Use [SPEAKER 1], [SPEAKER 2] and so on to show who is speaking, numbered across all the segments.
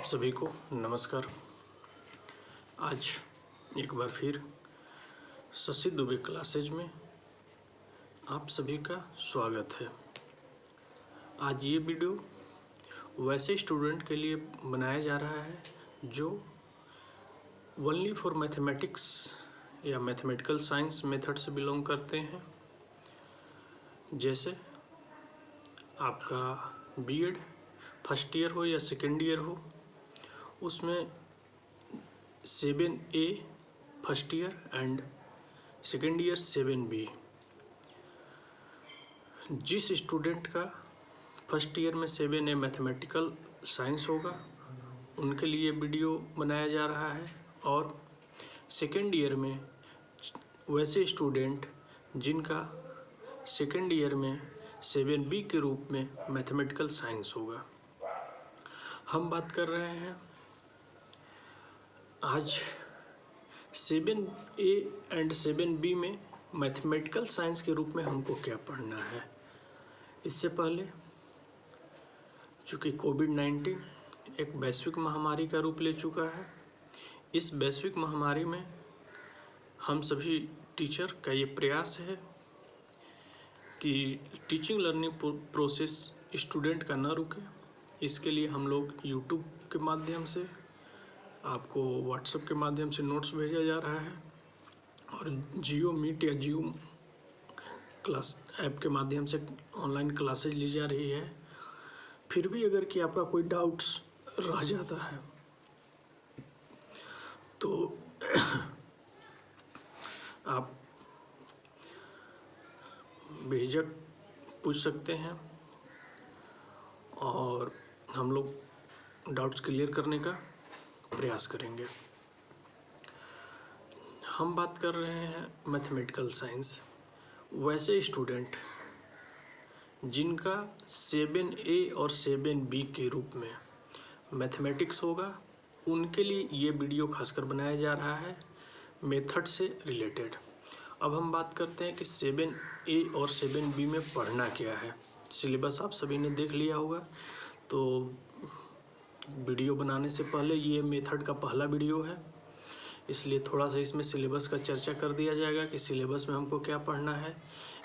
[SPEAKER 1] आप सभी को नमस्कार। आज एक बार फिर शशि दुबे क्लासेज में आप सभी का स्वागत है। आज ये वीडियो वैसे स्टूडेंट के लिए बनाया जा रहा है जो ओनली फॉर मैथमेटिक्स या मैथमेटिकल साइंस मेथड से बिलोंग करते हैं। जैसे आपका बीएड फर्स्ट ईयर हो या सेकेंड ईयर हो, उसमें 7A first year and second year 7B। जिस स्टूडेंट का फर्स्ट ईयर में 7A मैथमेटिकल साइंस होगा उनके लिए वीडियो बनाया जा रहा है, और सेकेंड ईयर में वैसे स्टूडेंट जिनका सेकेंड ईयर में 7B के रूप में मैथमेटिकल साइंस होगा। हम बात कर रहे हैं आज 7A एंड 7B में मैथमेटिकल साइंस के रूप में हमको क्या पढ़ना है। इससे पहले चूँकि कोविड-19 एक वैश्विक महामारी का रूप ले चुका है, इस वैश्विक महामारी में हम सभी टीचर का ये प्रयास है कि टीचिंग लर्निंग प्रोसेस स्टूडेंट का न रुके। इसके लिए हम लोग यूट्यूब के माध्यम से आपको व्हाट्सएप के माध्यम से नोट्स भेजा जा रहा है, और जियो मीट या जियो क्लास ऐप के माध्यम से ऑनलाइन क्लासेज ली जा रही है। फिर भी अगर कि आपका कोई डाउट्स रह जाता है तो आप बेझिझक पूछ सकते हैं और हम लोग डाउट्स क्लियर करने का प्रयास करेंगे। हम बात कर रहे हैं मैथमेटिकल साइंस। वैसे स्टूडेंट जिनका 7A और 7B के रूप में मैथमेटिक्स होगा, उनके लिए ये वीडियो खासकर बनाया जा रहा है मेथड से रिलेटेड। अब हम बात करते हैं कि 7A और 7B में पढ़ना क्या है। सिलेबस आप सभी ने देख लिया होगा, तो वीडियो बनाने से पहले ये मेथड का पहला वीडियो है, इसलिए थोड़ा सा इसमें सिलेबस का चर्चा कर दिया जाएगा कि सिलेबस में हमको क्या पढ़ना है।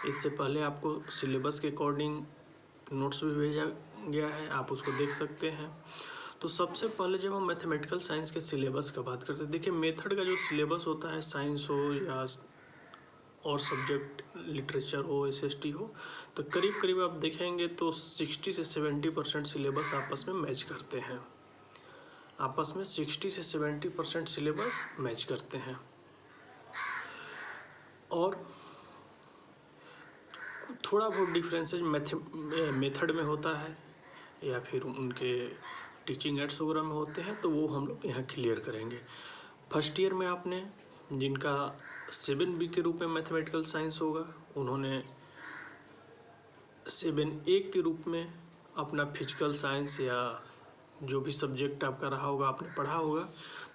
[SPEAKER 1] इससे पहले आपको सिलेबस के अकॉर्डिंग नोट्स भी भेजा गया है, आप उसको देख सकते हैं। तो सबसे पहले जब हम मैथमेटिकल साइंस के सिलेबस का बात करते हैं, देखिए मेथड का जो सिलेबस होता है, साइंस हो या और सब्जेक्ट लिटरेचर हो, SST हो, तो करीब करीब आप देखेंगे तो 60 से 70% सिलेबस आपस में मैच करते हैं। आपस में 60 से 70% सिलेबस मैच करते हैं, और थोड़ा बहुत डिफरेंसेज मेथड में होता है या फिर उनके टीचिंग एड्स वगैरह में होते हैं, तो वो हम लोग यहाँ क्लियर करेंगे। फर्स्ट ईयर में आपने जिनका 7B के रूप में मैथमेटिकल साइंस होगा, उन्होंने 7A के रूप में अपना फिजिकल साइंस या जो भी सब्जेक्ट आपका रहा होगा आपने पढ़ा होगा,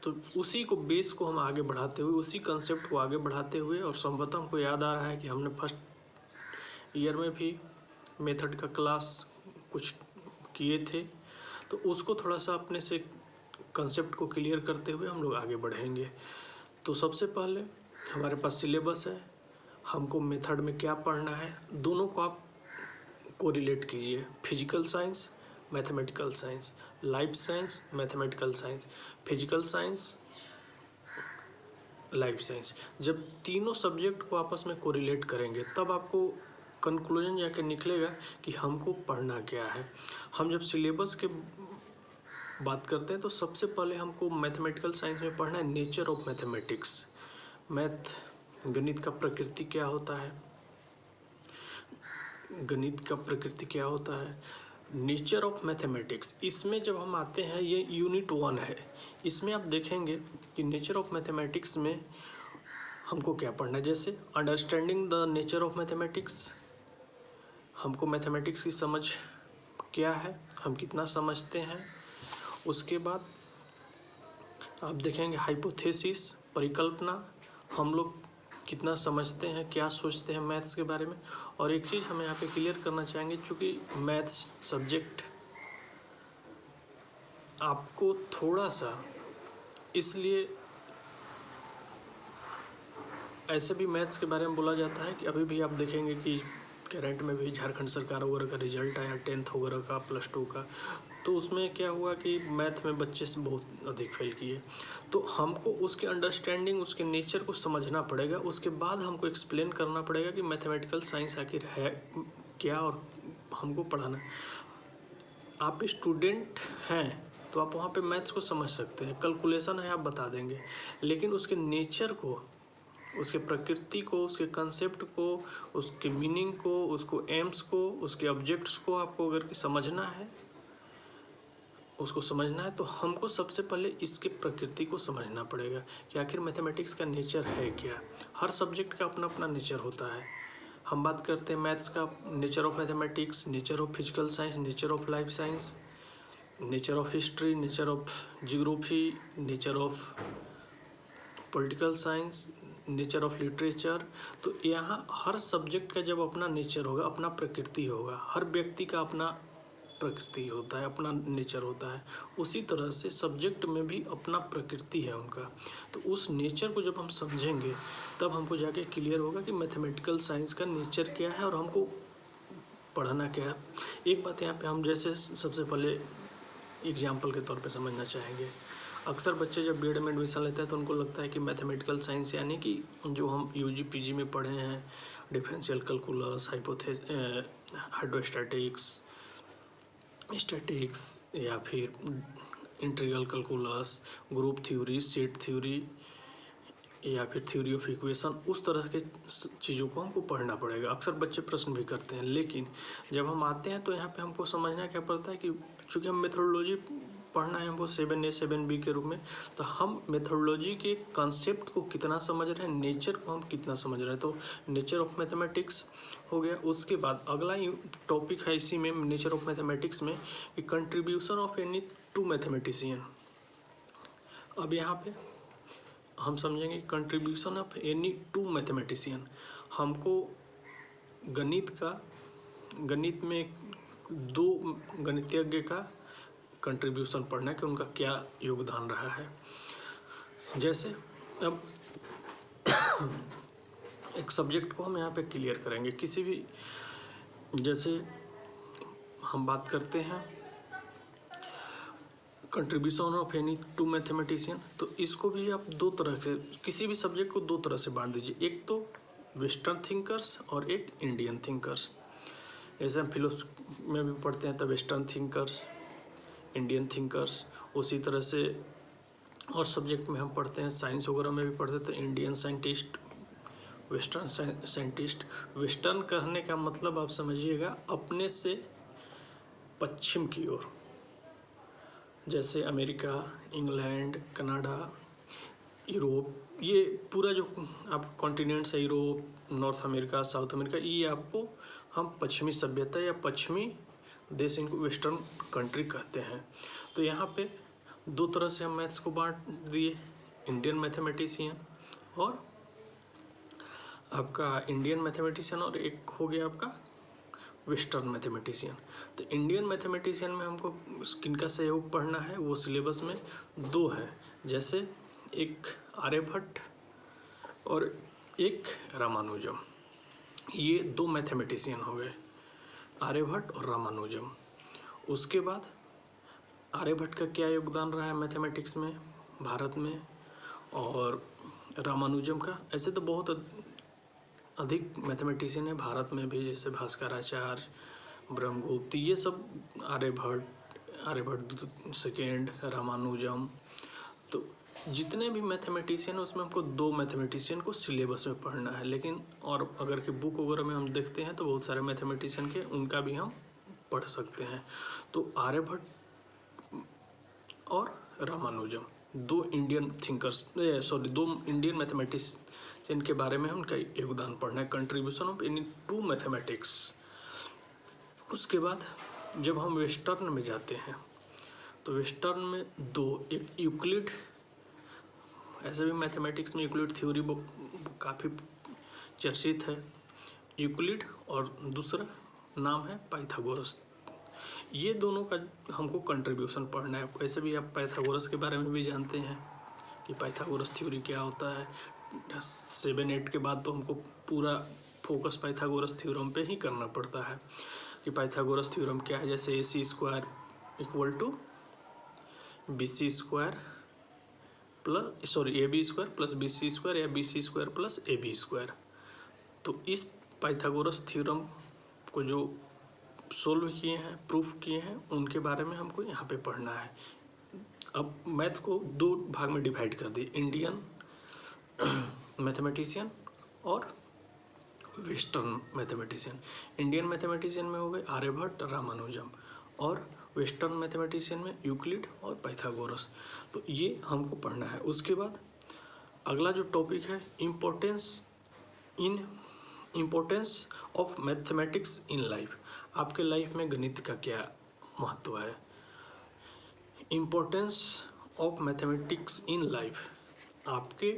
[SPEAKER 1] तो उसी को बेस को हम आगे बढ़ाते हुए, उसी कंसेप्ट को आगे बढ़ाते हुए, और संभवतः हमको याद आ रहा है कि हमने फर्स्ट ईयर में भी मेथड का क्लास कुछ किए थे, तो उसको थोड़ा सा अपने से कंसेप्ट को क्लियर करते हुए हम लोग आगे बढ़ेंगे। तो सबसे पहले हमारे पास सिलेबस है, हमको मेथड में क्या पढ़ना है, दोनों को आप कोरिलेट कीजिए। Physical science, mathematical science, life science, mathematical science, physical science, life science. जब तीनों सब्जेक्ट को आपस में कोरिलेट करेंगे तब आपको कंक्लूजन जाके निकलेगा कि हमको पढ़ना क्या है। हम जब सिलेबस के बात करते हैं तो सबसे पहले हमको मैथमेटिकल साइंस में पढ़ना है नेचर ऑफ मैथमेटिक्स। गणित का प्रकृति क्या होता है, गणित का प्रकृति क्या होता है, नेचर ऑफ मैथमेटिक्स। इसमें जब हम आते हैं, ये यूनिट 1 है, इसमें आप देखेंगे कि नेचर ऑफ मैथमेटिक्स में हमको क्या पढ़ना है। जैसे understanding the nature of mathematics, हमको मैथमेटिक्स की समझ क्या है, हम कितना समझते हैं। उसके बाद आप देखेंगे हाइपोथेसिस, परिकल्पना, हम लोग कितना समझते हैं, क्या सोचते हैं मैथ्स के बारे में। और एक चीज़ हम यहाँ पे क्लियर करना चाहेंगे, चूँकि मैथ्स सब्जेक्ट आपको थोड़ा सा, इसलिए ऐसे भी मैथ्स के बारे में बोला जाता है कि अभी भी आप देखेंगे कि करंट में भी झारखंड सरकार वगैरह का रिजल्ट आया 10th वगैरह का, +2 का, तो उसमें क्या हुआ कि मैथ में बच्चे से बहुत अधिक फेल किए। तो हमको उसके अंडरस्टैंडिंग, उसके नेचर को समझना पड़ेगा, उसके बाद हमको एक्सप्लेन करना पड़ेगा कि मैथमेटिकल साइंस आखिर है क्या और हमको पढ़ाना। आप स्टूडेंट हैं तो आप वहाँ पे मैथ्स को समझ सकते हैं, कैलकुलेशन है आप बता देंगे, लेकिन उसके नेचर को, उसके प्रकृति को, उसके कंसेप्ट को, उसके मीनिंग को, उसको एम्स को, उसके ऑब्जेक्ट्स को आपको अगर समझना है, उसको समझना है तो हमको सबसे पहले इसके प्रकृति को समझना पड़ेगा कि आखिर मैथमेटिक्स का नेचर है क्या। हर सब्जेक्ट का अपना अपना नेचर होता है। हम बात करते हैं मैथ्स का, nature of mathematics, nature of physical science, nature of life science, nature of history, nature of geography, nature of political science, nature of literature. तो यहाँ हर सब्जेक्ट का जब अपना नेचर होगा, अपना प्रकृति होगा, हर व्यक्ति का अपना प्रकृति होता है, अपना नेचर होता है, उसी तरह से सब्जेक्ट में भी अपना प्रकृति है उनका। तो उस नेचर को जब हम समझेंगे तब हमको जाके क्लियर होगा कि मैथमेटिकल साइंस का नेचर क्या है और हमको पढ़ना क्या है। एक बात यहाँ पे हम जैसे सबसे पहले एग्जाम्पल के तौर पे समझना चाहेंगे। अक्सर बच्चे जब बीएड में एडमिशन लेते हैं तो उनको लगता है कि मैथमेटिकल साइंस यानी कि जो हम यूजी पीजी में पढ़े हैं, डिफरेंशियल कैलकुलस, हाइड्रोस्टैटिक्स, स्टैटिक्स, या फिर integral calculus, group theory, set theory, या फिर थ्योरी ऑफ इक्वेशन, उस तरह के चीज़ों को हमको पढ़ना पड़ेगा। अक्सर बच्चे प्रश्न भी करते हैं, लेकिन जब हम आते हैं तो यहाँ पे हमको समझना क्या पड़ता है कि चूँकि हम मेथोडोलॉजी पढ़ना है हमको 7A 7B के रूप में, तो हम मेथोडोलॉजी के कंसेप्ट को कितना समझ रहे हैं, नेचर को हम कितना समझ रहे हैं। तो नेचर ऑफ मैथमेटिक्स हो गया। उसके बाद अगला टॉपिक है इसी में, नेचर ऑफ मैथमेटिक्स में, कि contribution of any two mathematician. अब यहाँ पे हम समझेंगे contribution of any two mathematician. हमको गणित में दो गणितज्ञ का कंट्रीब्यूशन पढ़ना है कि उनका क्या योगदान रहा है। जैसे अब एक सब्जेक्ट को हम यहाँ पे क्लियर करेंगे, किसी भी, जैसे हम बात करते हैं contribution of any two mathematician, तो इसको भी आप दो तरह से, किसी भी सब्जेक्ट को दो तरह से बांट दीजिए, एक तो वेस्टर्न थिंकर्स और एक इंडियन थिंकर्स। जैसे हम फिलोसफी में भी पढ़ते हैं तो वेस्टर्न थिंकर्स, इंडियन थिंकर्स, उसी तरह से और सब्जेक्ट में हम पढ़ते हैं, साइंस वगैरह में भी पढ़ते हैं तो Indian scientist, western scientist. Western कहने का मतलब आप समझिएगा अपने से पश्चिम की ओर, जैसे अमेरिका, इंग्लैंड, कनाडा, यूरोप, ये पूरा जो आप कॉन्टिनेंट्स है, Europe, north America, south America, ये आपको हम पश्चिमी सभ्यता या पश्चिमी देश, इनको वेस्टर्न कंट्री कहते हैं। तो यहाँ पे दो तरह से हम मैथ्स को बांट दिए, इंडियन मैथमेटिशियन और आपका इंडियन मैथमेटिशियन, और एक हो गया आपका वेस्टर्न मैथमेटिशियन। तो इंडियन मैथमेटिशियन में हमको किनका सहयोग पढ़ना है, वो सिलेबस में दो है, जैसे एक आर्यभट्ट और एक रामानुजम। ये दो मैथमेटिशियन हो गए, आर्यभट्ट और रामानुजम। उसके बाद आर्यभट्ट का क्या योगदान रहा है मैथमेटिक्स में भारत में, और रामानुजम का, ऐसे तो बहुत अधिक मैथमेटिशियन है भारत में भी, जैसे भास्कराचार्य, ब्रह्मगुप्त, ये सब, आर्यभट्ट सेकेंड, रामानुजम। तो जितने भी मैथमेटिशियन है उसमें हमको दो मैथमेटिशियन को सिलेबस में पढ़ना है। लेकिन और अगर कि बुक वगैरह में हम देखते हैं तो बहुत सारे मैथमेटिशियन के, उनका भी हम पढ़ सकते हैं। तो आर्यभट्ट और रामानुजम दो इंडियन थिंकर्स, दो इंडियन मैथमेटिशियन के बारे में हम उनका योगदान पढ़ना है, contribution of any two mathematics. उसके बाद जब हम वेस्टर्न में जाते हैं तो वेस्टर्न में दो, एक यूक्लिड, ऐसे भी मैथमेटिक्स में यूक्लिड थ्योरी बुक काफ़ी चर्चित है, यूक्लिड, और दूसरा नाम है पाइथागोरस। ये दोनों का हमको कंट्रीब्यूशन पढ़ना है। वैसे भी आप पाइथागोरस के बारे में भी जानते हैं कि पाइथागोरस थ्योरी क्या होता है। 7-8 के बाद तो हमको पूरा फोकस पाइथागोरस थ्योरम पे ही करना पड़ता है कि पाइथागोरस थ्योरम क्या है। जैसे AC² = BC² plus AB² plus BC² या BC² प्लस AB²। तो इस पाइथागोरस थ्योरम को जो सोल्व किए हैं, प्रूफ किए हैं, उनके बारे में हमको यहाँ पे पढ़ना है। अब मैथ को 2 भाग में डिवाइड कर दिए, इंडियन मैथमेटिशियन और वेस्टर्न मैथमेटिशियन। इंडियन मैथमेटिशियन में हो गए आर्यभट्ट, रामानुजम, और वेस्टर्न मैथमेटिशियन में यूक्लिड और पाइथागोरस। तो ये हमको पढ़ना है। उसके बाद अगला जो टॉपिक है, importance of mathematics in life. आपके लाइफ में गणित का क्या महत्व है। Importance of mathematics in life, आपके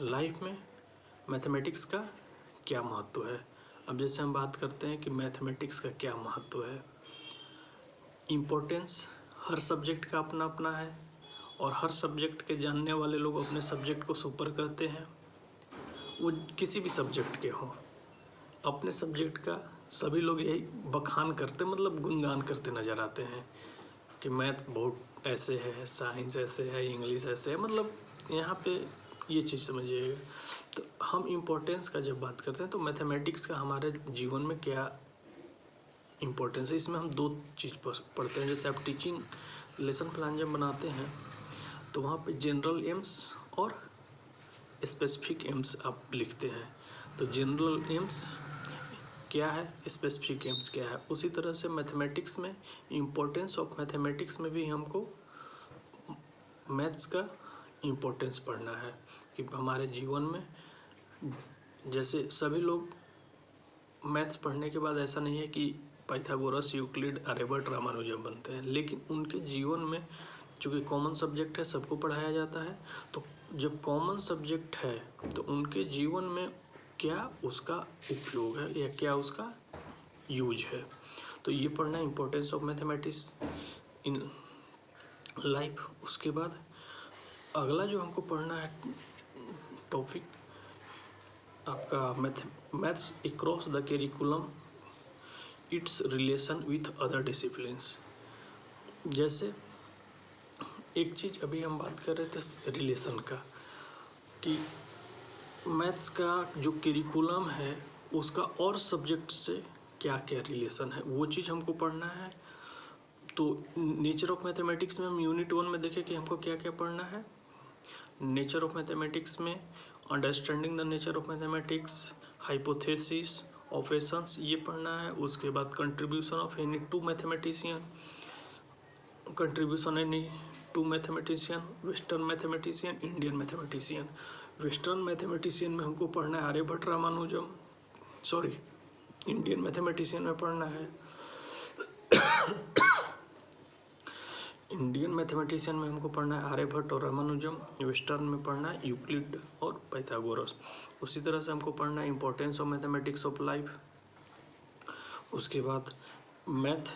[SPEAKER 1] लाइफ में मैथमेटिक्स का क्या महत्व है। अब जैसे हम बात करते हैं कि मैथमेटिक्स का क्या महत्व है। इम्पोर्टेंस हर सब्जेक्ट का अपना अपना है और हर सब्जेक्ट के जानने वाले लोग अपने सब्जेक्ट को सुपर कहते हैं। वो किसी भी सब्जेक्ट के हों, अपने सब्जेक्ट का सभी लोग यही बखान करते, मतलब गुणगान करते नज़र आते हैं कि मैथ बहुत ऐसे है, साइंस ऐसे है, इंग्लिश ऐसे है। मतलब यहाँ पे ये चीज़ समझिएगा। तो हम इम्पोर्टेंस का जब बात करते हैं तो मैथमेटिक्स का हमारे जीवन में क्या इम्पोर्टेंस है, इसमें हम 2 चीज़ पढ़ते हैं। जैसे आप टीचिंग लेसन प्लान जब बनाते हैं तो वहाँ पे जनरल एम्स और स्पेसिफिक एम्स आप लिखते हैं। तो जनरल एम्स क्या है, स्पेसिफिक एम्स क्या है। उसी तरह से मैथमेटिक्स में इम्पोर्टेंस ऑफ मैथमेटिक्स में भी हमको मैथ्स का इम्पोर्टेंस पढ़ना है कि हमारे जीवन में, जैसे सभी लोग मैथ्स पढ़ने के बाद ऐसा नहीं है कि पाइथागोरस, यूक्लिड, आर्यभट्ट, रामानुजम बनते हैं, लेकिन उनके जीवन में चूँकि कॉमन सब्जेक्ट है, सबको पढ़ाया जाता है। तो जब कॉमन सब्जेक्ट है तो उनके जीवन में क्या उसका उपयोग है या क्या उसका यूज है, तो ये पढ़ना importance of mathematics in life. उसके बाद अगला जो हमको पढ़ना है टॉपिक आपका maths across the curriculum, it's relation with other disciplines. जैसे एक चीज़ अभी हम बात कर रहे थे रिलेशन का, कि मैथ्स का जो करिकुलम है उसका और सब्जेक्ट से क्या क्या रिलेशन है, वो चीज़ हमको पढ़ना है। तो नेचर ऑफ मैथमेटिक्स में हम यूनिट 1 में देखें कि हमको क्या क्या पढ़ना है। नेचर ऑफ मैथमेटिक्स में understanding the nature of mathematics, hypothesis, operations, ये पढ़ना है। उसके बाद contribution of any two mathematician, contribution any two mathematician, western mathematician, Indian mathematician. Western mathematician में हमको पढ़ना है आर्यभट्ट, रामानुजम, इंडियन मैथमेटिशियन में पढ़ना है इंडियन मैथमेटिशियन में हमको पढ़ना है आर्यभट्ट और रामानुजम। वेस्टर्न में पढ़ना है यूक्लिड और पाइथागोरस। उसी तरह से हमको पढ़ना है importance of mathematics of life. उसके बाद math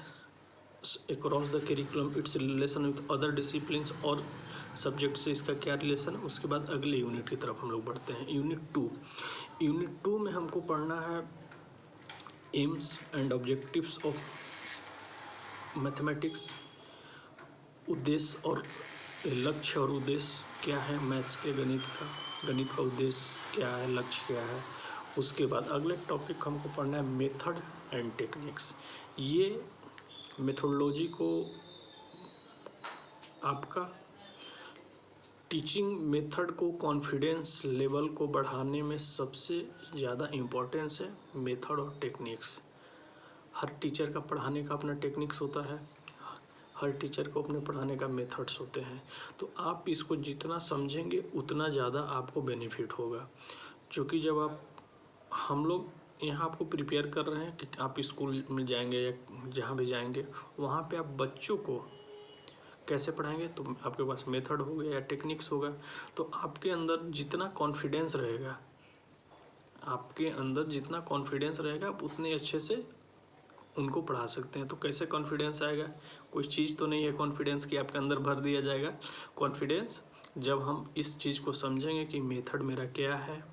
[SPEAKER 1] across the curriculum, it's relation with other disciplines, और सब्जेक्ट से इसका क्या रिलेशन है। उसके बाद अगले यूनिट की तरफ हम लोग बढ़ते हैं, यूनिट 2 में हमको पढ़ना है AIIMS and objectives of mathematics. उद्देश्य और लक्ष्य और उद्देश्य क्या है मैथ्स के, गणित का उद्देश्य क्या है, लक्ष्य क्या है। उसके बाद अगले टॉपिक हमको पढ़ना है मेथड एंड टेक्निक्स। ये मेथोडोलॉजी को, आपका टीचिंग मेथड को, कॉन्फिडेंस लेवल को बढ़ाने में सबसे ज़्यादा इम्पोर्टेंस है मेथड और टेक्निक्स। हर टीचर का पढ़ाने का अपना टेक्निक्स होता है, हर टीचर को अपने पढ़ाने का मेथड्स होते हैं। तो आप इसको जितना समझेंगे उतना ज़्यादा आपको बेनिफिट होगा। क्योंकि जब हम लोग यहाँ आपको प्रिपेयर कर रहे हैं कि आप स्कूल में जाएंगे या जहाँ भी जाएंगे, वहाँ पे आप बच्चों को कैसे पढ़ाएंगे, तो आपके पास मेथड होगा या टेक्निक्स होगा। तो आपके अंदर जितना कॉन्फिडेंस रहेगा, आप उतने अच्छे से उनको पढ़ा सकते हैं। तो कैसे कॉन्फिडेंस आएगा? कोई चीज़ तो नहीं है कॉन्फिडेंस की आपके अंदर भर दिया जाएगा। कॉन्फिडेंस जब हम इस चीज़ को समझेंगे कि मेथड मेरा क्या है,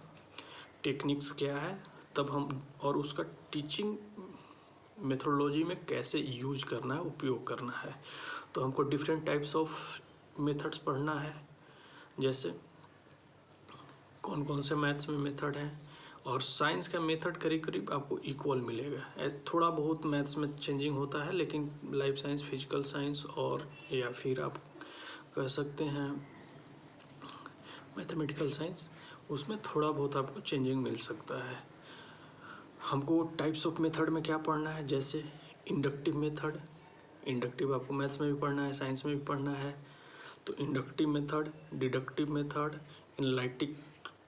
[SPEAKER 1] टेक्निक्स क्या है, तब हम और उसका टीचिंग मेथोडोलॉजी में कैसे यूज करना है, उपयोग करना है। तो हमको डिफरेंट टाइप्स ऑफ मेथड्स पढ़ना है। जैसे कौन कौन से मैथ्स में मेथड हैं, और साइंस का मेथड करीब करीब आपको इक्वल मिलेगा। थोड़ा बहुत मैथ्स में चेंजिंग होता है, लेकिन लाइफ साइंस, फिजिकल साइंस और या फिर आप कह सकते हैं मैथमेटिकल साइंस, उसमें थोड़ा बहुत आपको चेंजिंग मिल सकता है। हमको टाइप्स ऑफ मेथड में क्या पढ़ना है? जैसे इंडक्टिव मेथड, इंडक्टिव आपको मैथ्स में भी पढ़ना है, साइंस में भी पढ़ना है। तो inductive method, deductive method, analytic,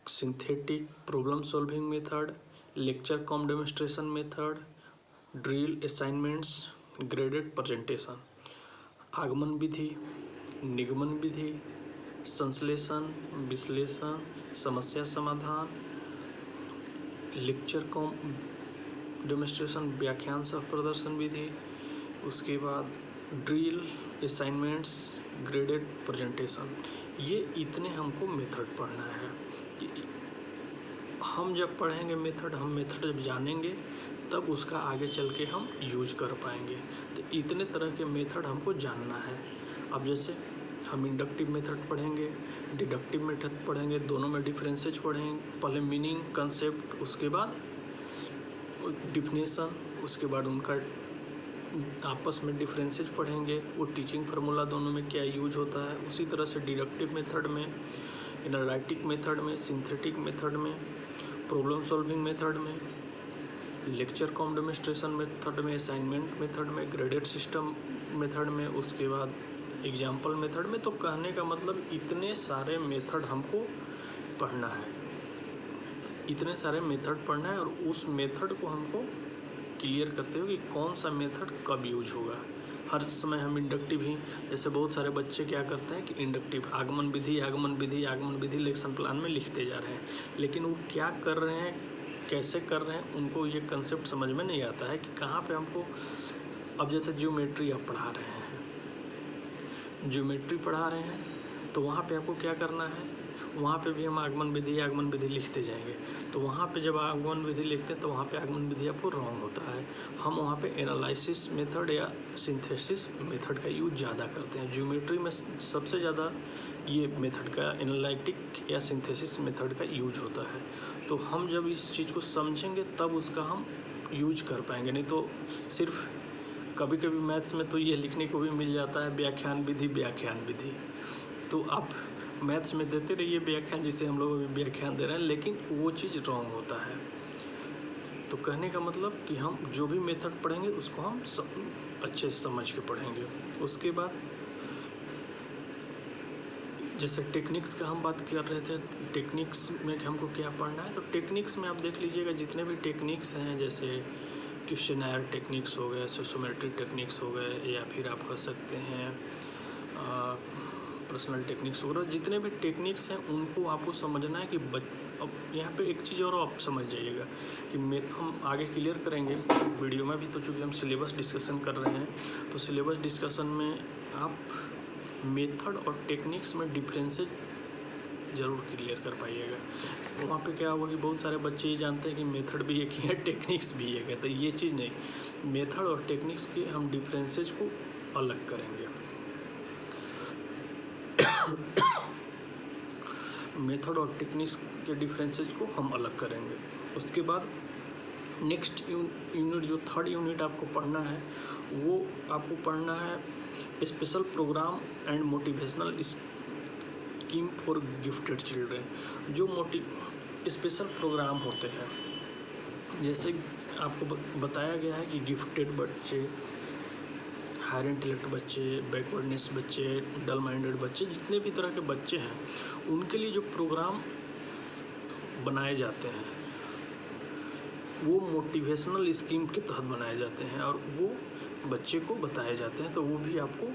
[SPEAKER 1] synthetic, problem solving method, lecture cum demonstration method, drill, assignments, graded presentation, आगमन विधि, निगमन विधि, संश्लेषण, विश्लेषण, समस्या समाधान, लेक्चर कम डेमोन्स्ट्रेशन, व्याख्यान सह प्रदर्शन विधि, उसके बाद ड्रिल, असाइनमेंट्स, ग्रेडेड प्रेजेंटेशन। ये इतने हमको मेथड पढ़ना है। हम जब पढ़ेंगे मेथड, हम मेथड जब जानेंगे तब उसका आगे चल के हम यूज कर पाएंगे। तो इतने तरह के मेथड हमको जानना है। अब जैसे हम इंडक्टिव मेथड पढ़ेंगे, डिडक्टिव मेथड पढ़ेंगे, दोनों में डिफरेंसेस पढ़ेंगे। पहले मीनिंग, कंसेप्ट, उसके बाद डिफिनेशन, उसके बाद उनका आपस में डिफरेंसेस पढ़ेंगे। वो टीचिंग फार्मूला दोनों में क्या यूज होता है। उसी तरह से डिडक्टिव मेथड में, एनालिटिक मेथड में, सिंथेटिक मेथड में, प्रॉब्लम सॉल्विंग मेथड में, लेक्चर कम डेमोन्स्ट्रेशन मेथड में, असाइनमेंट मेथड में, ग्रेडेड सिस्टम मेथड में, उसके बाद एग्जाम्पल मेथड में। तो कहने का मतलब इतने सारे मेथड हमको पढ़ना है, इतने सारे मेथड पढ़ना है, और उस मेथड को हमको क्लियर करते हो कि कौन सा मेथड कब यूज होगा। हर समय हम इंडक्टिव ही, जैसे बहुत सारे बच्चे क्या करते हैं कि इंडक्टिव आगमन विधि, आगमन विधि, आगमन विधि लेसन प्लान में लिखते जा रहे हैं, लेकिन वो क्या कर रहे हैं, कैसे कर रहे हैं, उनको ये कंसेप्ट समझ में नहीं आता है कि कहाँ पे हमको। अब जैसे ज्योमेट्री आप पढ़ा रहे हैं, ज्योमेट्री पढ़ा रहे हैं, तो वहाँ पे आपको क्या करना है, वहाँ पे भी हम आगमन विधि लिखते जाएंगे। तो वहाँ पे जब आगमन विधि लिखते हैं तो वहाँ पे आगमन विधि आपको रॉन्ग होता है। हम वहाँ पे एनालिसिस मेथड या सिंथेसिस मेथड का यूज ज़्यादा करते हैं। ज्योमेट्री में सबसे ज़्यादा ये मेथड का, एनालिटिक या सिंथेसिस मेथड का यूज होता है। तो हम जब इस चीज़ को समझेंगे तब उसका हम यूज कर पाएंगे। नहीं तो सिर्फ कभी कभी मैथ्स में तो ये लिखने को भी मिल जाता है व्याख्यान विधि। तो आप मैथ्स में देते रहिए व्याख्यान, जिसे हम लोग अभी व्याख्यान दे रहे हैं, लेकिन वो चीज़ रॉन्ग होता है। तो कहने का मतलब कि हम जो भी मेथड पढ़ेंगे उसको हम सब अच्छे से समझ के पढ़ेंगे। उसके बाद जैसे टेक्निक्स का हम बात कर रहे थे, टेक्निक्स में हमको क्या पढ़ना है। तो टेक्निक्स में आप देख लीजिएगा जितने भी टेक्निक्स हैं, जैसे क्वेश्चनर टेक्निक्स हो गए, सोशियोमेट्रिक टेक्निक्स हो गए, या फिर आप कह सकते हैं पर्सनल टेक्निक्स वगैरह, जितने भी टेक्निक्स हैं उनको आपको समझना है कि अब यहाँ पे एक चीज़ और आप समझ जाइएगा कि हम आगे क्लियर करेंगे वीडियो में भी। तो चूँकि हम सिलेबस डिस्कशन कर रहे हैं, तो सिलेबस डिस्कशन में आप मेथड और टेक्निक्स में डिफरेंसेस ज़रूर क्लियर कर पाइएगा। वहाँ पे क्या होगा कि बहुत सारे बच्चे ये जानते हैं कि मेथड भी एक ही है, टेक्निक्स भी एक है। तो ये चीज़ नहीं, मेथड और टेक्निक्स के हम डिफरेंसेस को अलग करेंगे। मेथड और टेक्निक्स के डिफरेंसेस को हम अलग करेंगे। उसके बाद नेक्स्ट यूनिट, जो थर्ड यूनिट आपको पढ़ना है, वो आपको पढ़ना है special programme and motivational scheme for gifted children. जो स्पेशल प्रोग्राम होते हैं, जैसे आपको बताया गया है कि गिफ्टेड बच्चे, हायर इंटेलेक्ट बच्चे, बैकवर्डनेस बच्चे, डल माइंडेड बच्चे, जितने भी तरह के बच्चे हैं, उनके लिए जो प्रोग्राम बनाए जाते हैं वो मोटिवेशनल स्कीम के तहत बनाए जाते हैं, और वो बच्चे को बताए जाते हैं। तो वो भी आपको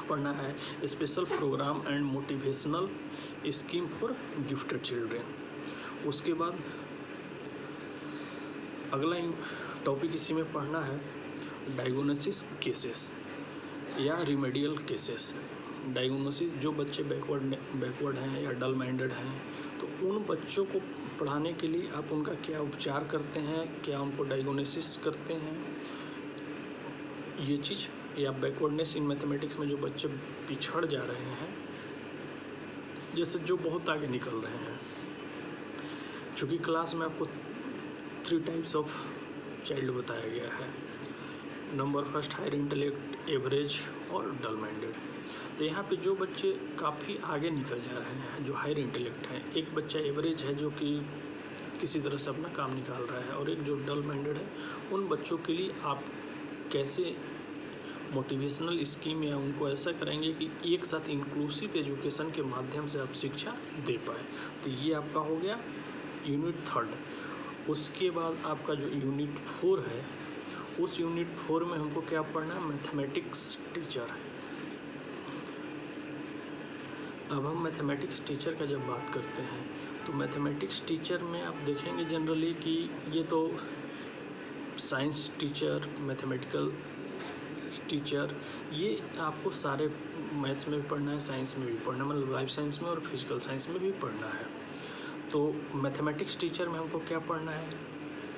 [SPEAKER 1] पढ़ना है, special programme and motivational scheme for gifted children. उसके बाद अगला टॉपिक इसी में पढ़ना है डायग्नोसिस केसेस या रिमेडियल केसेस। डायग्नोसिस, जो बच्चे बैकवर्ड हैं या डल माइंडेड हैं, तो उन बच्चों को पढ़ाने के लिए आप उनका क्या उपचार करते हैं, क्या उनको डायग्नोसिस करते हैं, ये चीज़, या बैकवर्डनेस इन मैथमेटिक्स में जो बच्चे पिछड़ जा रहे हैं, जैसे जो बहुत आगे निकल रहे हैं। चूँकि क्लास में आपको 3 टाइप्स ऑफ चाइल्ड बताया गया है, number first, higher intellect, average और डल माइंडेड। तो यहाँ पे जो बच्चे काफ़ी आगे निकल जा रहे हैं, जो हायर इंटेलेक्ट हैं, एक बच्चा एवरेज है जो कि किसी तरह से अपना काम निकाल रहा है, और एक जो डल माइंडेड है, उन बच्चों के लिए आप कैसे मोटिवेशनल स्कीम या उनको ऐसा करेंगे कि एक साथ इंक्लूसिव एजुकेशन के माध्यम से आप शिक्षा दे पाए। तो ये आपका हो गया यूनिट 3। उसके बाद आपका जो यूनिट 4 है, उस यूनिट 4 में हमको क्या पढ़ना है, मैथमेटिक्स टीचर। अब हम मैथमेटिक्स टीचर का जब बात करते हैं, तो मैथमेटिक्स टीचर में आप देखेंगे जनरली कि ये तो साइंस टीचर, मैथमेटिकल टीचर, ये आपको सारे मैथ्स में भी पढ़ना है, साइंस में भी पढ़ना है, मतलब लाइफ साइंस में और फिजिकल साइंस में भी पढ़ना है। तो मैथमेटिक्स टीचर में हमको क्या पढ़ना है,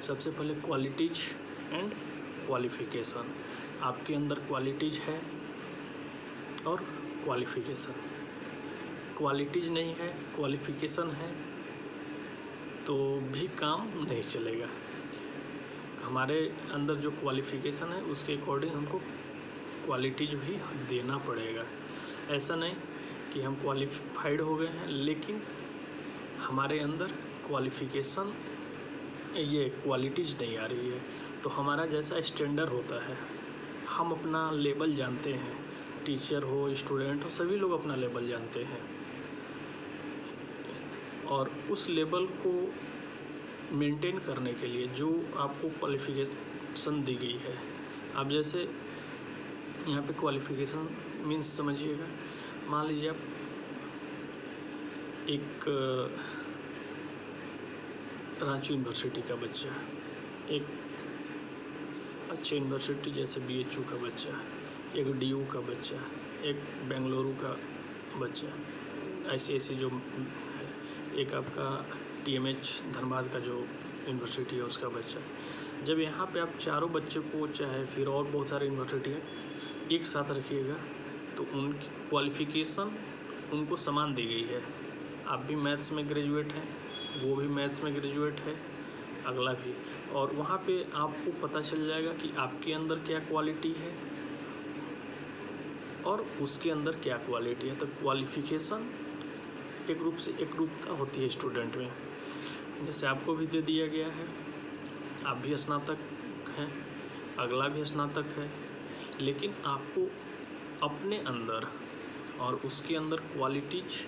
[SPEAKER 1] सबसे पहले क्वालिटीज एंड क्वालिफिकेशन। आपके अंदर क्वालिटीज है और क्वालिफिकेशन। क्वालिटीज नहीं है, क्वालिफिकेशन है, तो भी काम नहीं चलेगा। हमारे अंदर जो क्वालिफिकेशन है उसके अकॉर्डिंग हमको क्वालिटीज भी देना पड़ेगा। ऐसा नहीं कि हम क्वालिफाइड हो गए हैं लेकिन हमारे अंदर क्वालिफिकेशन, ये क्वालिटीज नहीं आ रही है, तो हमारा जैसा स्टैंडर्ड होता है, हम अपना लेवल जानते हैं, टीचर हो, स्टूडेंट हो, सभी लोग अपना लेवल जानते हैं, और उस लेवल को मेंटेन करने के लिए जो आपको क्वालिफिकेशन दी गई है, आप जैसे यहाँ पे क्वालिफिकेशन मीन्स समझिएगा, मान लीजिए आप एक रांची यूनिवर्सिटी का बच्चा, एक अच्छे यूनिवर्सिटी जैसे BHU का बच्चा, एक DU का बच्चा, एक बेंगलुरु का बच्चा, ऐसे जो है, एक आपका TMH धनबाद का जो यूनिवर्सिटी है उसका बच्चा। जब यहाँ पे आप चारों बच्चे को, चाहे फिर और बहुत सारे यूनिवर्सिटी है, एक साथ रखिएगा, तो उनकी क्वालिफ़िकेशन उनको समान दी गई है। आप भी मैथ्स में ग्रेजुएट हैं, वो भी मैथ्स में ग्रेजुएट है, अगला भी, और वहाँ पे आपको पता चल जाएगा कि आपके अंदर क्या क्वालिटी है और उसके अंदर क्या क्वालिटी है। तो क्वालिफ़िकेशन एक रूप से एक रूपता होती है स्टूडेंट में। जैसे आपको भी दे दिया गया है, आप भी स्नातक हैं, अगला भी स्नातक है, लेकिन आपको अपने अंदर और उसके अंदर क्वालिटीज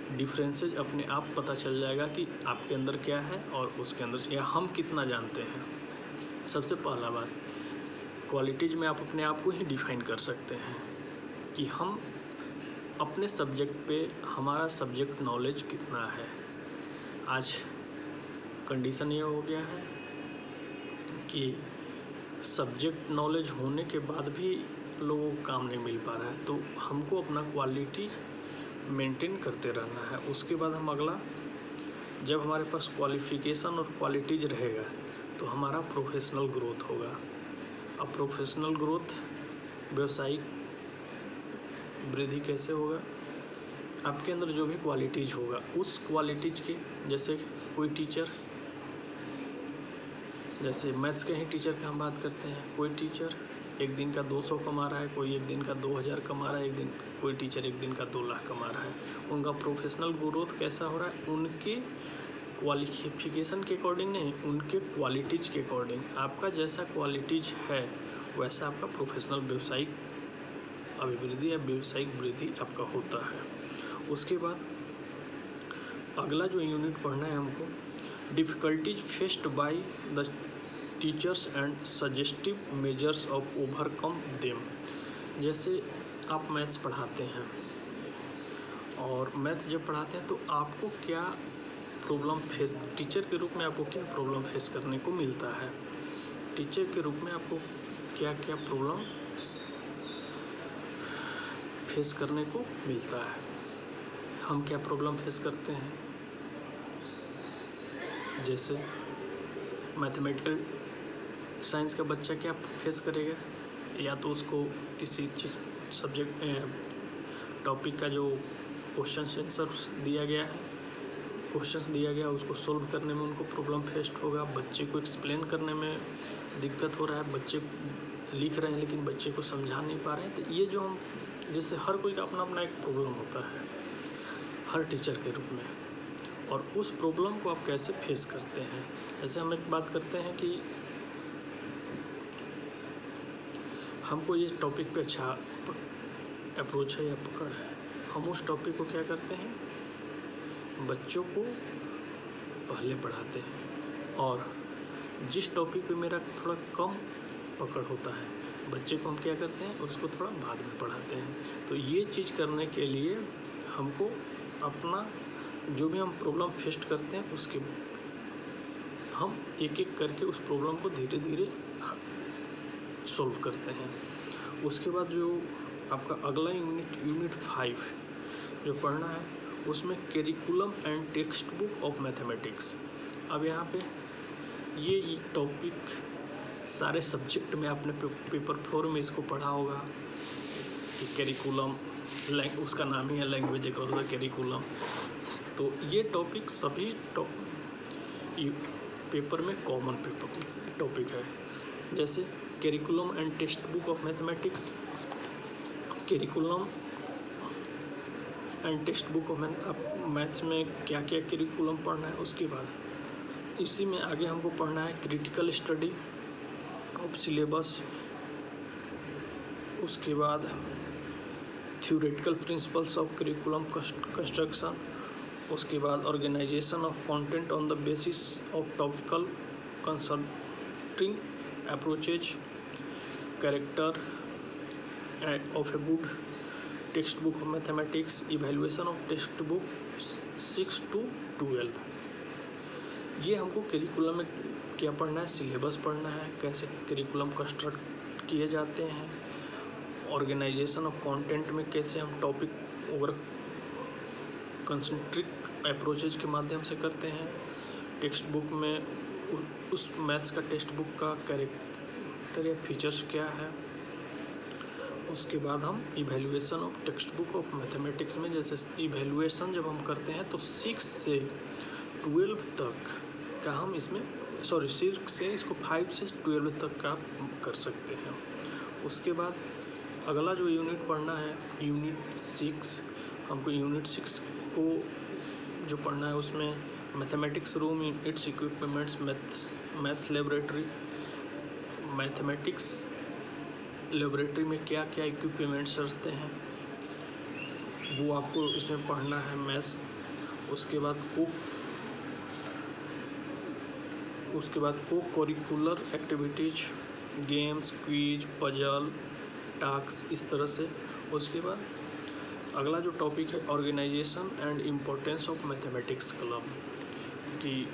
[SPEAKER 1] डिफरेंसेज अपने आप पता चल जाएगा कि आपके अंदर क्या है और उसके अंदर, या हम कितना जानते हैं। सबसे पहला बात, क्वालिटीज में आप अपने आप को ही डिफाइन कर सकते हैं कि हम अपने सब्जेक्ट पे, हमारा सब्जेक्ट नॉलेज कितना है। आज कंडीशन ये हो गया है कि सब्जेक्ट नॉलेज होने के बाद भी लोगों को काम नहीं मिल पा रहा है, तो हमको अपना क्वालिटी मेंटेन करते रहना है। उसके बाद हम अगला, जब हमारे पास क्वालिफ़िकेशन और क्वालिटीज रहेगा तो हमारा प्रोफेशनल ग्रोथ होगा। अब प्रोफेशनल ग्रोथ, व्यवसायिक वृद्धि कैसे होगा, आपके अंदर जो भी क्वालिटीज होगा उस क्वालिटीज के, जैसे कोई टीचर, जैसे मैथ्स के ही टीचर का हम बात करते हैं, कोई टीचर एक दिन का 200 कमा रहा है, कोई एक दिन का 2000 कमा रहा है, एक दिन कोई टीचर एक दिन का 2 लाख कमा रहा है। उनका प्रोफेशनल ग्रोथ कैसा हो रहा है, उनके क्वालिफिकेशन के अकॉर्डिंग नहीं, उनके क्वालिटीज के अकॉर्डिंग। आपका जैसा क्वालिटीज है वैसा आपका प्रोफेशनल व्यवसायिक अभिवृद्धि या व्यवसायिक वृद्धि आपका होता है। उसके बाद अगला जो यूनिट पढ़ना है हमको, difficulties faced by the teachers and suggestive measures of overcome them. जैसे आप मैथ्स पढ़ाते हैं, और मैथ्स जब पढ़ाते हैं तो आपको क्या प्रॉब्लम फेस, टीचर के रूप में आपको क्या प्रॉब्लम फेस करने को मिलता है, टीचर के रूप में आपको क्या क्या प्रॉब्लम फेस करने को मिलता है। हम क्या प्रॉब्लम फेस करते हैं, जैसे मैथमेटिकल साइंस का बच्चा क्या फेस करेगा, या तो उसको किसी चीज़ सब्जेक्ट टॉपिक का जो क्वेश्चन आंसर दिया गया है, क्वेश्चंस दिया गया उसको सोल्व करने में उनको प्रॉब्लम फेस होगा, बच्चे को एक्सप्लेन करने में दिक्कत हो रहा है, बच्चे लिख रहे हैं लेकिन बच्चे को समझा नहीं पा रहे हैं। तो ये जो हम, जैसे हर कोई का अपना अपना एक प्रॉब्लम होता है हर टीचर के रूप में, और उस प्रॉब्लम को आप कैसे फेस करते हैं। जैसे हम एक बात करते हैं कि हमको ये टॉपिक पे अच्छा अप्रोच है या पकड़ है, हम उस टॉपिक को क्या करते हैं, बच्चों को पहले पढ़ाते हैं, और जिस टॉपिक पे मेरा थोड़ा कम पकड़ होता है बच्चे को हम क्या करते हैं, उसको थोड़ा बाद में पढ़ाते हैं। तो ये चीज़ करने के लिए हमको अपना जो भी हम प्रॉब्लम फेस करते हैं उसके हम एक एक करके उस प्रॉब्लम को धीरे धीरे सॉल्व करते हैं। उसके बाद जो आपका अगला यूनिट 5 जो पढ़ना है, उसमें curriculum and text book of mathematics. अब यहाँ पे ये टॉपिक सारे सब्जेक्ट में आपने पेपर 4 में इसको पढ़ा होगा कि करिकुलम, उसका नाम ही है लैंग्वेज एक और करिकुलम। तो ये टॉपिक सभी पेपर में कॉमन टॉपिक है। जैसे curriculum and text book of mathematics, curriculum and text book of maths में क्या क्या करिकुलम पढ़ना है। उसके बाद इसी में आगे हमको पढ़ना है क्रिटिकल स्टडी ऑफ सिलेबस, उसके बाद theoretical principles of curriculum construction, उसके बाद organisation of content on the basis of topical consulting approaches, character of a good text book of mathematics, evaluation of text book 6 to 12। ये हमको curriculum में क्या पढ़ना है, सिलेबस पढ़ना है, कैसे करिकुलम कंस्ट्रक्ट किए जाते हैं, ऑर्गेनाइजेशन ऑफ कंटेंट में कैसे हम टॉपिक और कंसेंट्रिक अप्रोचेज के माध्यम से करते हैं, टेक्स्ट बुक में उस मैथ्स का टेक्स्ट बुक का कैरेक्टर या फीचर्स क्या है। उसके बाद हम evaluation of text book of mathematics में, जैसे इवैल्यूएशन जब हम करते हैं तो 6 से 12 तक का हम इसमें 6 से इसको 5 से 12 तक का कर सकते हैं। उसके बाद अगला जो यूनिट पढ़ना है यूनिट 6, हमको यूनिट 6 को जो पढ़ना है उसमें mathematics room in its equipments, maths laboratory, mathematics laboratory में क्या क्या इक्विपमेंट्स रहते हैं वो आपको इसमें पढ़ना है, मैथ्स। उसके बाद co-curricular activities, games, quiz, puzzle, task, इस तरह से। उसके बाद अगला जो टॉपिक है organisation and importance of mathematics club, कि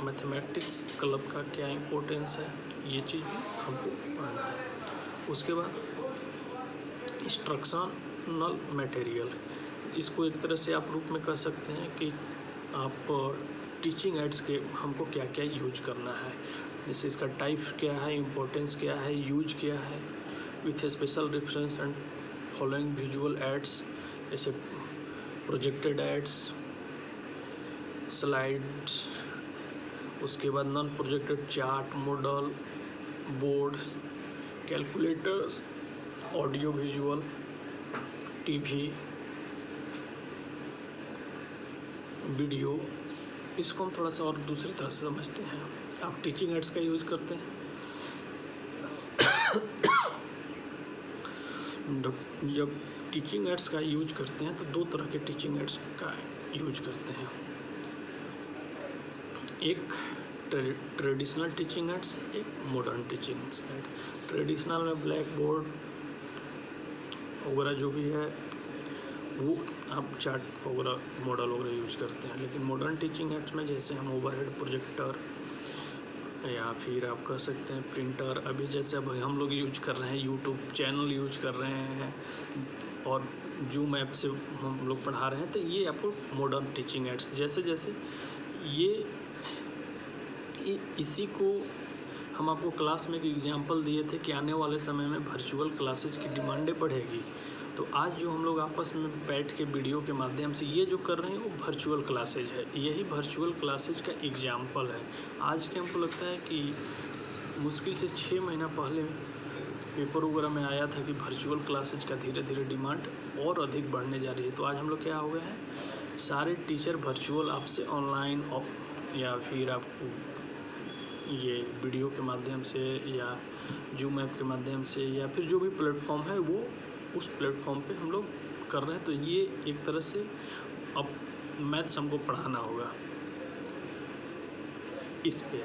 [SPEAKER 1] मैथमेटिक्स क्लब का क्या इम्पोर्टेंस है, ये चीज़ भी हमको पढ़ना है। उसके बाद इंस्ट्रक्शनल मटेरियल, इसको एक तरह से आप रूप में कह सकते हैं कि आप टीचिंग एड्स के हमको क्या क्या यूज करना है, जैसे इसका टाइप क्या है, इम्पोर्टेंस क्या है, यूज क्या है, with special reference and following visual aids, जैसे प्रोजेक्टेड एड्स, स्लाइड्स, उसके बाद non projected chart, model, board, calculators, audio visual, TV, video. इसको हम थोड़ा सा और दूसरी तरह से समझते हैं। आप टीचिंग एड्स का यूज़ करते हैं। जब टीचिंग एड्स का यूज करते हैं तो 2 तरह के टीचिंग एड्स का यूज करते हैं, एक ट्रेडिशनल टीचिंग एड्स, एक मॉडर्न टीचिंग एड। ट्रेडिशनल में ब्लैक बोर्ड वगैरह जो भी है वो आप चार्ट वगैरह मॉडल वगैरह यूज करते हैं। लेकिन मॉडर्न टीचिंग एड्स में जैसे हम ओवरहेड प्रोजेक्टर या फिर आप कह सकते हैं प्रिंटर, अभी जैसे अब हम लोग यूज कर रहे हैं यूट्यूब चैनल यूज कर रहे हैं और जूम ऐप से हम लोग पढ़ा रहे हैं, तो ये आपको मॉडर्न टीचिंग एड्स जैसे जैसे इसी को हम आपको क्लास में एक एग्जांपल दिए थे कि आने वाले समय में वर्चुअल क्लासेज की डिमांडें बढ़ेगी। तो आज जो हम लोग आपस में बैठ के वीडियो के माध्यम से ये जो कर रहे हैं वो वर्चुअल क्लासेज है। यही वर्चुअल क्लासेज का एग्जांपल है। आज के हमको लगता है कि मुश्किल से 6 महीना पहले पेपर वगैरह में आया था कि वर्चुअल क्लासेज का धीरे धीरे डिमांड और अधिक बढ़ने जा रही है। तो आज हम लोग क्या हो गए हैं, सारे टीचर वर्चुअल आपसे ऑनलाइन या फिर आपको ये वीडियो के माध्यम से या जूम ऐप के माध्यम से या फिर जो भी प्लेटफॉर्म है वो उस प्लेटफॉर्म पे हम लोग कर रहे हैं। तो ये एक तरह से अब मैथ्स हमको पढ़ाना होगा इस पे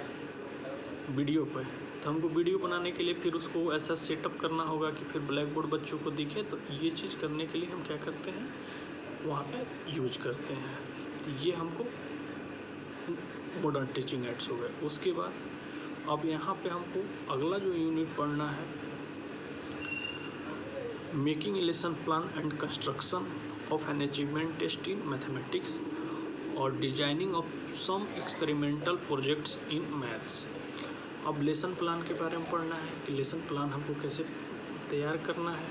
[SPEAKER 1] वीडियो पे, तो हमको वीडियो बनाने के लिए फिर उसको ऐसा सेटअप करना होगा कि फिर ब्लैक बोर्ड बच्चों को दिखे। तो ये चीज़ करने के लिए हम क्या करते हैं, वहाँ पे यूज करते हैं। तो ये हमको मॉडर्न टीचिंग एड्स हो गए। उसके बाद अब यहाँ पे हमको अगला जो यूनिट पढ़ना है, making a lesson plan and construction of an achievement test in mathematics और designing of some experimental projects in maths. अब लेसन प्लान के बारे में पढ़ना है कि लेसन प्लान हमको कैसे तैयार करना है,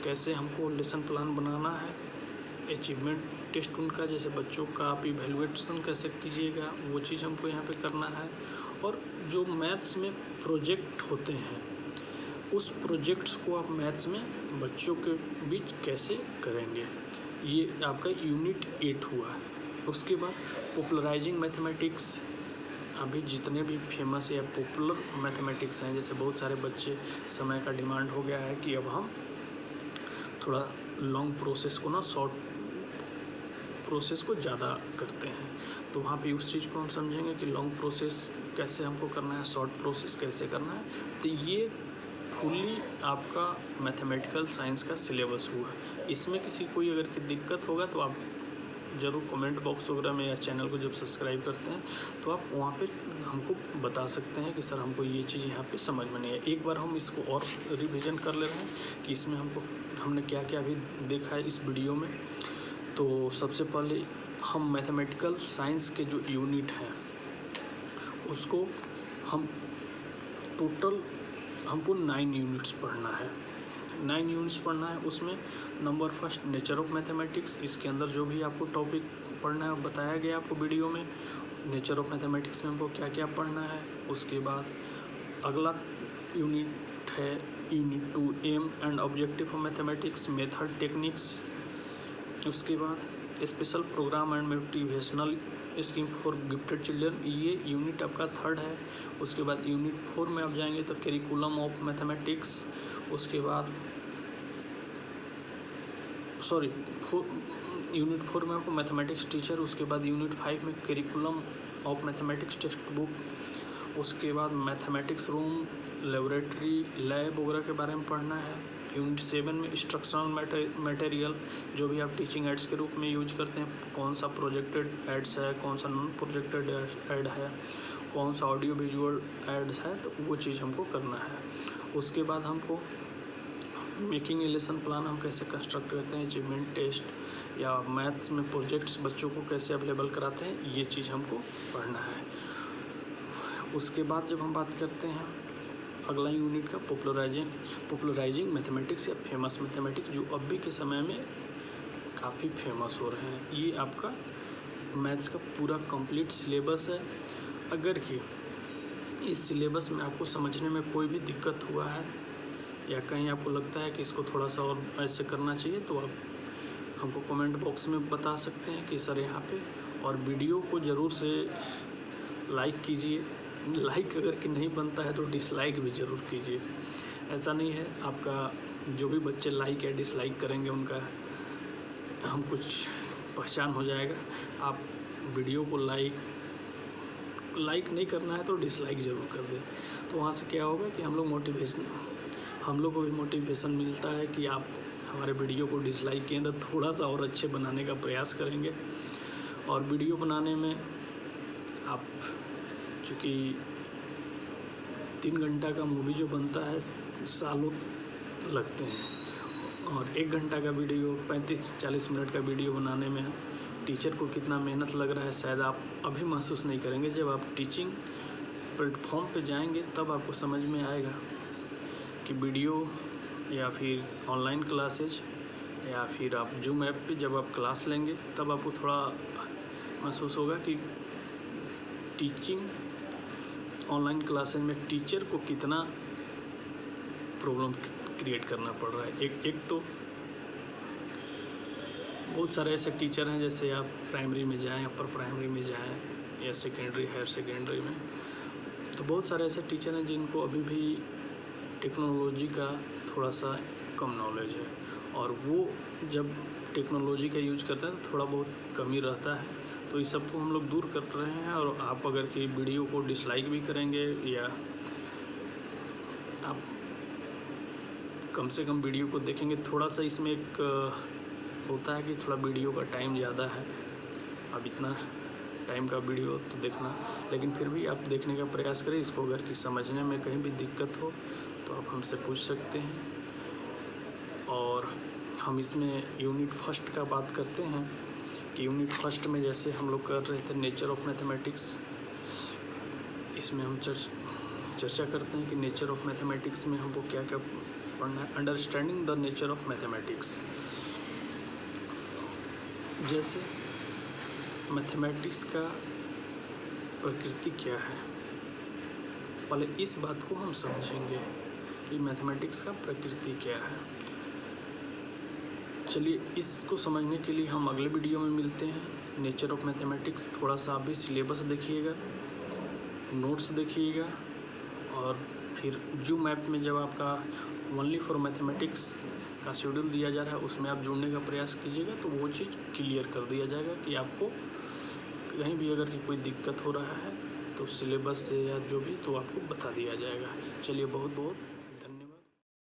[SPEAKER 1] कैसे हमको लेसन प्लान बनाना है, अचीवमेंट टेस्ट उनका जैसे बच्चों का आप इवैल्यूएशन कैसे कीजिएगा वो चीज़ हमको यहाँ पे करना है। और जो मैथ्स में प्रोजेक्ट होते हैं उस प्रोजेक्ट्स को आप मैथ्स में बच्चों के बीच कैसे करेंगे, ये आपका यूनिट 8 हुआ। उसके बाद पॉपुलराइजिंग मैथमेटिक्स, अभी जितने भी फेमस या पॉपुलर मैथमेटिक्स हैं, जैसे बहुत सारे बच्चे समय का डिमांड हो गया है कि अब हम थोड़ा लॉन्ग प्रोसेस को ना शॉर्ट प्रोसेस को ज़्यादा करते हैं। तो वहाँ पे उस चीज़ को हम समझेंगे कि लॉन्ग प्रोसेस कैसे हमको करना है, शॉर्ट प्रोसेस कैसे करना है। तो ये फुल्ली आपका मैथमेटिकल साइंस का सिलेबस हुआ। इसमें किसी कोई अगर की दिक्कत होगा तो आप ज़रूर कमेंट बॉक्स वगैरह में या चैनल को जब सब्सक्राइब करते हैं तो आप वहाँ पे हमको बता सकते हैं कि सर हमको ये चीज़ यहाँ पे समझ में नहीं है। एक बार हम इसको और रिवीजन कर ले रहे हैं कि इसमें हमने क्या क्या अभी देखा है इस वीडियो में। तो सबसे पहले हम मैथमेटिकल साइंस के जो यूनिट हैं उसको हम टोटल हमको 9 यूनिट्स पढ़ना है। 9 यूनिट्स पढ़ना है। उसमें number first nature of mathematics, इसके अंदर जो भी आपको टॉपिक पढ़ना है बताया गया आपको वीडियो में। नेचर ऑफ मैथमेटिक्स में हमको क्या क्या पढ़ना है। उसके बाद अगला यूनिट है unit 2 aim and objective of mathematics, method techniques. उसके बाद special programme and motivational scheme for gifted children, ये यूनिट आपका 3rd है। उसके बाद यूनिट 4 में आप जाएंगे तो करिकुलम ऑफ मैथमेटिक्स। उसके बाद यूनिट 4 में आपको मैथमेटिक्स टीचर। उसके बाद यूनिट 5 में curriculum of mathematics text book. उसके बाद मैथमेटिक्स रूम, लेबोरेटरी, लैब वगैरह के बारे में पढ़ना है। यूनिट 7 में इंस्ट्रक्शनल मटेरियल, जो भी आप टीचिंग एड्स के रूप में यूज करते हैं, कौन सा प्रोजेक्टेड एड्स है, कौन सा नॉन प्रोजेक्टेड एड है, कौन सा ऑडियो विजुअल एड्स है, तो वो चीज़ हमको करना है। उसके बाद हमको मेकिंग ए लेसन प्लान हम कैसे कंस्ट्रक्ट करते हैं, अचीवमेंट टेस्ट या मैथ्स में प्रोजेक्ट्स बच्चों को कैसे अवेलेबल कराते हैं, ये चीज़ हमको पढ़ना है। उसके बाद जब हम बात करते हैं अगला यूनिट का पॉपुलराइजिंग मैथमेटिक्स या फेमस मैथमेटिक्स, जो अभी के समय में काफ़ी फेमस हो रहे हैं। ये आपका मैथ्स का पूरा कंप्लीट सिलेबस है। अगर कि इस सिलेबस में आपको समझने में कोई भी दिक्कत हुआ है या कहीं आपको लगता है कि इसको थोड़ा सा और ऐसे करना चाहिए, तो आप हमको कमेंट बॉक्स में बता सकते हैं कि सर यहाँ पे। और वीडियो को ज़रूर से लाइक कीजिए। लाइक अगर कि नहीं बनता है तो डिसलाइक भी ज़रूर कीजिए। ऐसा नहीं है, आपका जो भी बच्चे लाइक या डिसलाइक करेंगे उनका हम कुछ पहचान हो जाएगा। आप वीडियो को लाइक नहीं करना है तो डिसलाइक ज़रूर कर दें। तो वहाँ से क्या होगा कि हम लोग को भी मोटिवेशन मिलता है कि आप हमारे वीडियो को डिसलाइक किए तो थोड़ा सा और अच्छे बनाने का प्रयास करेंगे। और वीडियो बनाने में आप चूँकि 3 घंटा का मूवी जो बनता है सालों लगते हैं, और 1 घंटा का वीडियो 35-40 मिनट का वीडियो बनाने में टीचर को कितना मेहनत लग रहा है शायद आप अभी महसूस नहीं करेंगे। जब आप टीचिंग प्लेटफॉर्म पे जाएंगे तब आपको समझ में आएगा कि वीडियो या फिर ऑनलाइन क्लासेज या फिर आप जूम ऐप पे जब आप क्लास लेंगे तब आपको थोड़ा महसूस होगा कि टीचिंग ऑनलाइन क्लासेज में टीचर को कितना प्रॉब्लम क्रिएट करना पड़ रहा है। एक तो बहुत सारे ऐसे टीचर हैं, जैसे आप प्राइमरी में जाएं, अपर प्राइमरी में जाएं या सेकेंडरी हायर सेकेंडरी में, तो बहुत सारे ऐसे टीचर हैं जिनको अभी भी टेक्नोलॉजी का थोड़ा सा कम नॉलेज है, और वो जब टेक्नोलॉजी का यूज करते हैं तो थोड़ा बहुत कमी रहता है। तो इस सब को हम लोग दूर कर रहे हैं। और आप अगर कि वीडियो को डिसलाइक भी करेंगे या आप कम से कम वीडियो को देखेंगे, थोड़ा सा इसमें एक होता है कि थोड़ा वीडियो का टाइम ज़्यादा है, अब इतना टाइम का वीडियो तो देखना, लेकिन फिर भी आप देखने का प्रयास करें इसको। अगर कि समझने में कहीं भी दिक्कत हो तो आप हमसे पूछ सकते हैं। और हम इसमें यूनिट फर्स्ट का बात करते हैं कि यूनिट फर्स्ट में जैसे हम लोग कर रहे थे नेचर ऑफ मैथमेटिक्स, इसमें हम चर्चा करते हैं कि नेचर ऑफ मैथमेटिक्स में हमको क्या क्या पढ़ना है। Understanding the nature of mathematics, जैसे मैथमेटिक्स का प्रकृति क्या है, पहले इस बात को हम समझेंगे कि मैथमेटिक्स का प्रकृति क्या है। चलिए इसको समझने के लिए हम अगले वीडियो में मिलते हैं। नेचर ऑफ मैथमेटिक्स, थोड़ा सा आप भी सिलेबस देखिएगा, नोट्स देखिएगा, और फिर जूम ऐप में जब आपका ओनली फॉर मैथमेटिक्स का शेड्यूल दिया जा रहा है उसमें आप जुड़ने का प्रयास कीजिएगा, तो वो चीज़ क्लियर कर दिया जाएगा कि आपको कहीं भी अगर कोई दिक्कत हो रहा है तो सिलेबस से या जो भी तो आपको बता दिया जाएगा। चलिए बहुत बहुत